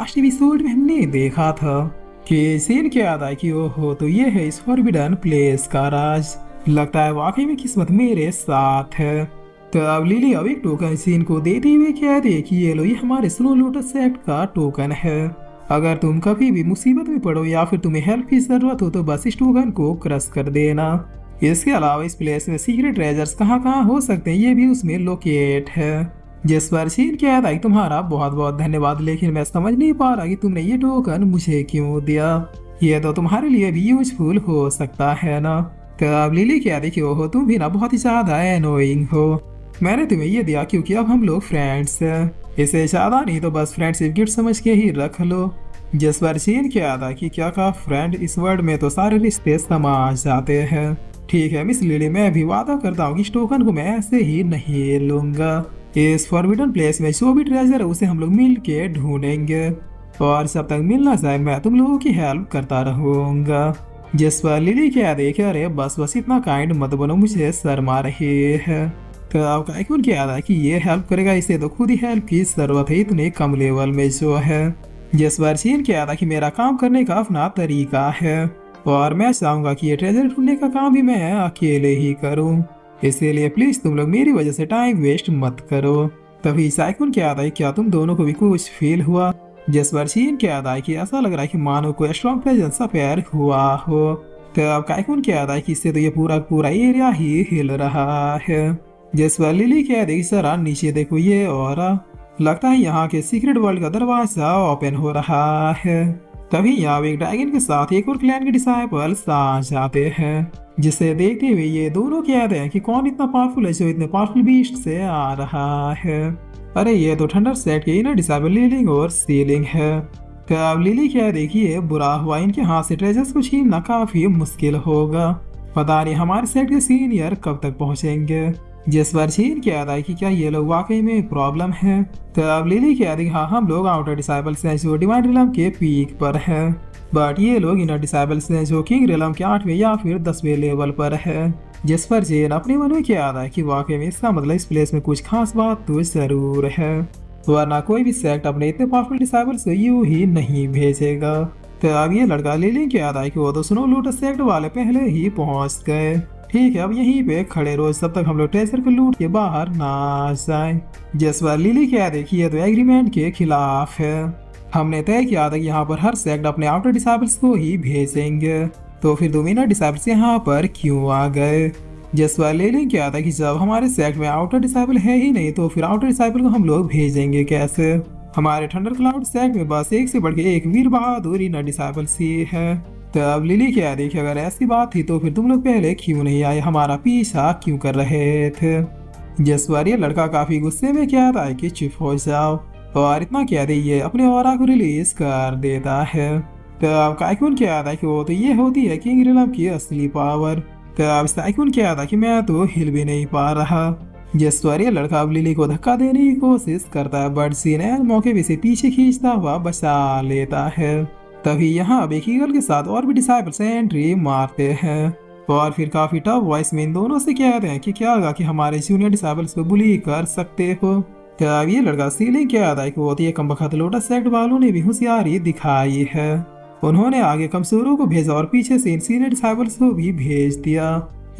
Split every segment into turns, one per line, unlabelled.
Last episode में हमने देखा था कि सीन क्या था कि ओहो तो ये है इस फॉरबिडन प्लेस का राज। लगता है वाकई में किस्मत मेरे साथ है। तो अब लिली अब एक टोकन सीन को देते हुए कहती है कि ये लो, ये हमारे स्नो लोटस सेक्ट का टोकन है। अगर तुम कभी भी मुसीबत में पड़ो या फिर तुम्हें हेल्प की जरूरत हो तो बस इस टोकन को क्रश कर देना। इसके अलावा इस प्लेस में सीक्रेट ट्रेजर्स कहाँ कहाँ हो सकते हैं ये भी उसमें लोकेट है। जिस पर सीन कहता है कि तुम्हारा बहुत बहुत धन्यवाद, लेकिन मैं समझ नहीं पा रहा कि तुमने ये टोकन मुझे क्यों दिया। ये तो तुम्हारे लिए भी यूजफुल हो सकता है ना। तो अब लिली क्या देखी हो तुम भी ना बहुत ही ज्यादा एनोइंग हो। मैंने तुम्हें ये दिया क्योंकि अब हम लोग फ्रेंड्स हैं। इसे ज्यादा नहीं तो बस फ्रेंडशिप गिफ्ट समझ के ही रख लो। जिस पर सीन क्या था कि क्या का फ्रेंड इस वर्ल्ड में तो सारे रिश्ते समा जाते हैं। ठीक है मिस लिली, मैं भी वादा करता हूँ कि इस टोकन को मैं ऐसे ही नहीं लूंगा। इस फॉरबिडन प्लेस में जो भी ट्रेजर है उसे हम लोग मिल के ढूंढेंगे और जब तक मिल ना जाए मैं तुम लोगों की हेल्प करता रहूंगा। जिस पर लिली क्या देखे, अरे बस बस इतना काइंड मत बनो, मुझे शर्मा रही है। तो अब काइकुन क्या था कि ये हेल्प करेगा, इसे तो खुद ही हेल्प की जरूरत है इतने कम लेवल में जो है। जिस पर सीन क्या था कि मेरा काम करने का अपना तरीका है और मैं चाहूंगा कि ये ट्रेजर ढूंढने का काम भी मैं अकेले ही करूं। इसीलिए प्लीज तुम लोग मेरी वजह से टाइम वेस्ट मत करो। तभी साइकुन क्या था क्या तुम दोनों को भी कुछ फील हुआ। जिस पर सीन क्या था कि ऐसा लग रहा है कि मानो कोई स्ट्रॉन्ग प्रेजेंस अफेयर हुआ हो। तो अब काइकुन क्या था कि इससे तो ये पूरा पूरा एरिया ही हिल रहा है। जिस पर लिली क्या देखी जरा नीचे देखो ये, और लगता है यहाँ के सीक्रेट वर्ल्ड का दरवाजा ओपन हो रहा है। तभी यहाँ एक ड्रैगन के साथ एक और क्लैन के डिसाइपल्स आ जाते हैं, जिसे देखते हुए ये दोनों कहते हैं कि कौन इतना पावरफुल है जो इतने पावरफुल बीस्ट से आ रहा है। अरे ये तो थंडर सेट के इनर डिसाइबल लीलिंग और सीलिंग है। तो अब लिली क्या देखिए, बुरा हुआ इनके हाथ से ट्रेजर्स को छीनना काफी मुश्किल होगा। पता नहीं हमारे सेट के सीनियर कब तक पहुंचेंगे। जिस पर छीन क्या था कि क्या ये लोग वाकई में प्रॉब्लम है। तो अब लिली क्या थी, हाँ हम लोग आउटर डिसाइबल्स हैं जो डिवाइन रिलम के पीक पर है, बट ये लोग इनर डिसाइबल्स हैं जो किंग रिलम के 8वें या फिर 10वें लेवल पर है। जिस पर जेन अपने मन में क्या आता है कि वाकई में इसका मतलब इस प्लेस में कुछ खास बात तो जरूर है, वरना कोई भी सेक्ट अपने इतने पावरफुल डिसाइबल्स को यूं ही नहीं भेजेगा। तो अब ये लड़का लिली क्या आता है कि वो तो स्नो लोटस सेक्ट वाले पहले ही पहुंच गए। ठीक है अब यहीं पे खड़े रहो जब तक हम लोग ट्रेजर को लूट के बाहर ना आ जाए। जिस पर लिली क्या देखिए तो एग्रीमेंट के खिलाफ है। हमने तय किया था कि यहाँ पर हर सेक्ट अपने आउटर डिसाइबल्स को ही भेजेंगे, तो फिर तुम इनर डिसाइबल्स यहाँ पर क्यों आ गए। जिस पर लिली क्या था कि जब हमारे सेक्ट में आउटर डिसाइबल है ही नहीं तो फिर आउटर डिसाइबल को हम लोग भेजेंगे कैसे। हमारे थंडर क्लाउड सेक्ट में बस एक से बढ़ के एक वीर बहादुर इनर डिसाइबल्स ही है। तब लिली क्या देखिए, अगर ऐसी बात थी तो फिर तुम लोग पहले क्यों नहीं आए, हमारा पीछा क्यों कर रहे थे। जिस पर ये लड़का काफी गुस्से में क्या था कि चुप हो जाओ, और इतना कह दे ये अपने ऑरा को रिलीज कर देता है। तब काइकुन क्या था कि वो तो ये होती है किंग रिलम की असली पावर। तब साइकुन क्या था कि मैं तो हिल भी नहीं पा रहा। जिस पर ये लड़का अब लिली को धक्का देने की कोशिश करता है, बट सीन मौके पे से पीछे खींचता हुआ बचा लेता है। तभी यहाँ अब एक ईगल के साथ और भी डिसाइबल्स एंट्री मारते हैं और फिर काफी टफ वॉइस में इन दोनों से कहते हैं कि क्या होगा कि हमारे जूनियर डिसाइबल्स को बुली कर सकते हो। तब ये लड़का सीलिंग क्या आता है कि वो तो ये कमबख्त लोटस सेक्ट वालों ने भी होशियारी दिखाई है। उन्होंने आगे कमजोरों को भेजा और पीछे से इन सीनियर डिसाइबल्स को भी भेज दिया।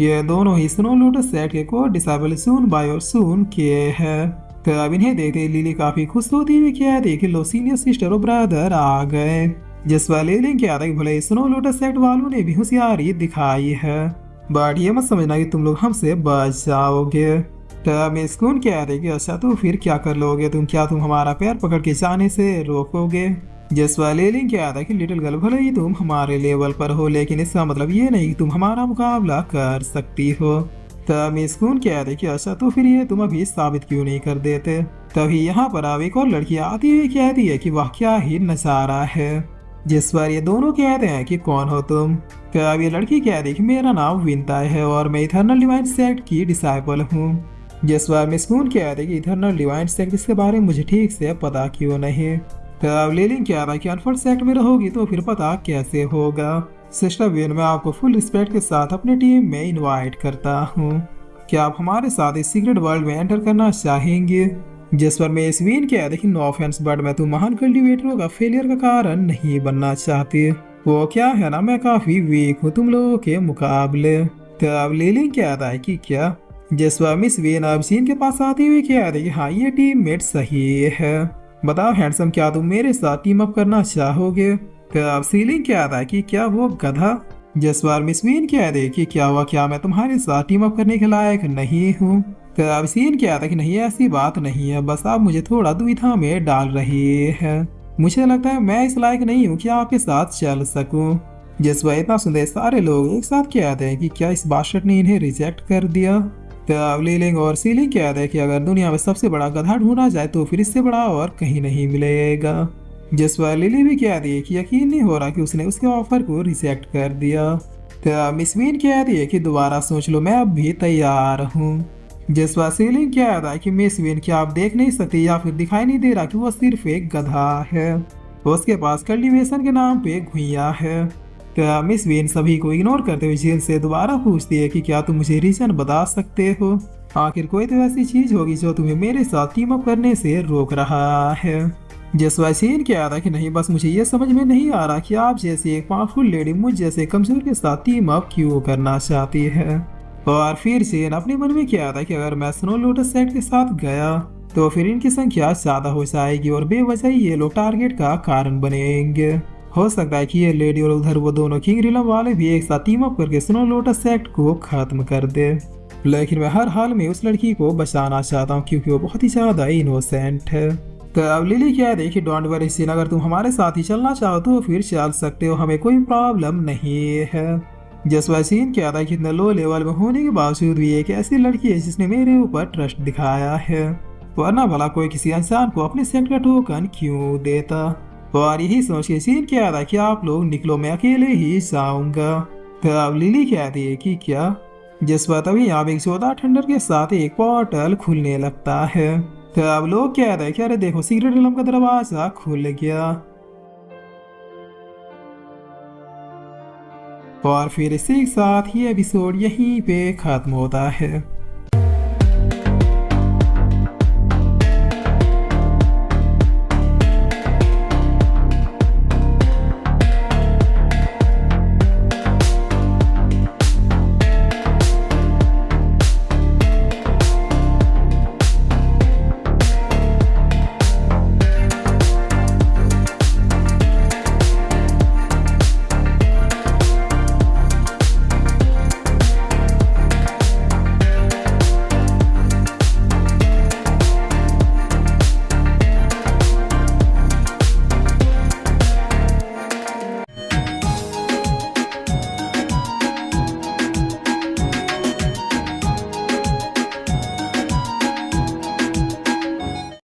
ये दोनों ही स्नो लोटस सेक्ट के कोर डिसाइबल सून बाय और सून के है। तब इन्हें देखते लिली काफी खुश होती हुई कहती है कि लो सीनियर सिस्टर और ब्रदर आ गए। जिस वाले लिंक क्या था कि भले स्नो लोटस सेक्ट वालों ने भी होशियारी दिखाई है, बट ये मत समझना कि तुम लोग हमसे बच जाओगे। तब स्कून क्या था कि अच्छा तो फिर क्या कर लोगे तुम, क्या तुम हमारा पैर पकड़ के जाने से रोकोगे। जिस वाले लिंक क्या था कि लिटिल गर्ल भले ही तुम हमारे लेवल पर हो लेकिन इसका मतलब ये नहीं कि तुम हमारा मुकाबला कर सकती हो। तब स्कून क्या था कि अच्छा तो फिर ये तुम अभी साबित क्यों नहीं कर देते। तभी यहाँ पर अब एक और लड़की आती हुई कहती है कि वाह क्या ही नजारा है। जिस पर ये दोनों कहते हैं कि कौन हो तुम। तब ये लड़की कहती है कि मेरा नाम विंता है और मैं इथर्नल डिवाइन सेक्ट की डिसाइपल हूँ। जिस पर मिस्कून कहते हैं कि इथर्नल डिवाइन सेक्ट इसके बारे में मुझे ठीक से पता क्यों नहीं। तब लेलिंग कह रहा है कि अनफर्ड सेक्ट में रहोगी तो फिर पता कैसे होगा। सिस्टर विन, मैं आपको फुल रिस्पेक्ट के साथ अपनी टीम में इनवाइट करता हूँ। क्या आप हमारे साथ इस सीक्रेट वर्ल्ड में एंटर करना चाहेंगे। जिस पर मेसवीन क्या देखिए, नो ऑफेंस बट मैं तुम महान कल्टीवेटरों का फेलियर का कारण नहीं बनना चाहती। वो क्या है ना, मैं काफी वीक हूँ तुम लोगों के मुकाबले। तो अब लिली क्या था कि क्या, जिस पर मिस वीन अब सीन के पास आती हुई क्या देखिए, हाँ ये टीममेट सही है। बताओ हैंडसम, क्या तुम मेरे साथ टीम अप करना चाहोगे? तो अब सीलिंग क्या था कि क्या वो गधा, जिस बार मिस वीन क्या देखिए, क्या हुआ, क्या मैं तुम्हारे साथ टीम अप करने के लायक नहीं हूँ? तो अब सीन क्या था कि नहीं ऐसी बात नहीं है, बस आप मुझे थोड़ा दुविधा में डाल रही है। मुझे लगता है मैं इस लायक नहीं हूँ कि आपके साथ चल सकूं। जिस वह इतना सुंदर सारे लोग एक साथ कहते हैं कि क्या इस बादशाह ने इन्हें रिजेक्ट कर दिया। तो अब लीलिंग और सीलिंग कहते हैं कि अगर दुनिया में सबसे बड़ा गधा ढूंढा जाए तो फिर इससे बड़ा और कहीं नहीं मिलेगा। जिस पर लिली भी कह रही है कि यकीन नहीं हो रहा कि उसने उसके ऑफर को रिजेक्ट कर दिया। तो मिस वीन कह रही है कि दोबारा सोच लो, मैं अब भी तैयार हूँ। जिस पर सीलिंग कह रहा है कि मिस वीन, क्या आप देख नहीं सकती या फिर दिखाई नहीं दे रहा कि वो सिर्फ एक गधा है, उसके पास कल्टीवेशन के नाम पे घुइयां है। तो मिस वीन सभी को इग्नोर करते हुए झील से दोबारा पूछती है कि क्या तुम मुझे रीजन बता सकते हो, आखिर कोई तो ऐसी चीज होगी जो तुम्हें मेरे साथ टीम अप करने से रोक रहा है। जिस वैसीन क्या था कि नहीं, बस मुझे ये समझ में नहीं आ रहा कि आप जैसी एक पावरफुल लेडी मुझ जैसे कमजोर के साथ टीम अप क्यों करना चाहती है। और फिर सेन अपने मन में क्या था कि अगर मैं स्नो लोटस सेट के साथ गया तो फिर इनकी संख्या ज्यादा हो जाएगी और बेवजह ये लोग टारगेट का कारण बनेंगे। हो सकता है कि ये लेडी और उधर वो दोनों किंग रिलम वाले भी एक साथ टीम अप करके स्नो लोटस सेट को खत्म कर दे। लेकिन मैं हर हाल में उस लड़की को बचाना चाहता हूँ क्योंकि वो बहुत ही ज्यादा इनोसेंट है। तो अब लिली क्या देखिए, डोंट वरी सीन, अगर तुम हमारे साथ ही चलना चाहो तो फिर चल सकते हो, हमें कोई प्रॉब्लम नहीं है। जसवा सीन क्या था कि इतने लो लेवल में होने के बावजूद भी एक ऐसी लड़की है जिसने मेरे ऊपर ट्रस्ट दिखाया है, वरना भला कोई किसी इंसान को अपने सेट का टोकन क्यों देता। और यही सोच के सीन क्या था कि आप लोग निकलो, मैं अकेले ही जाऊंगा। तो अब लिली कहती है कि क्या, जिस पर तभी यहाँ एक 14 ठंडर के साथ एक पोर्टल खुलने लगता है। तो अब लोग कह रहे हैं कि अरे देखो सीक्रेट रिलम का दरवाजा खुल गया। और फिर इसी के साथ ये एपिसोड यहीं पे खत्म होता है।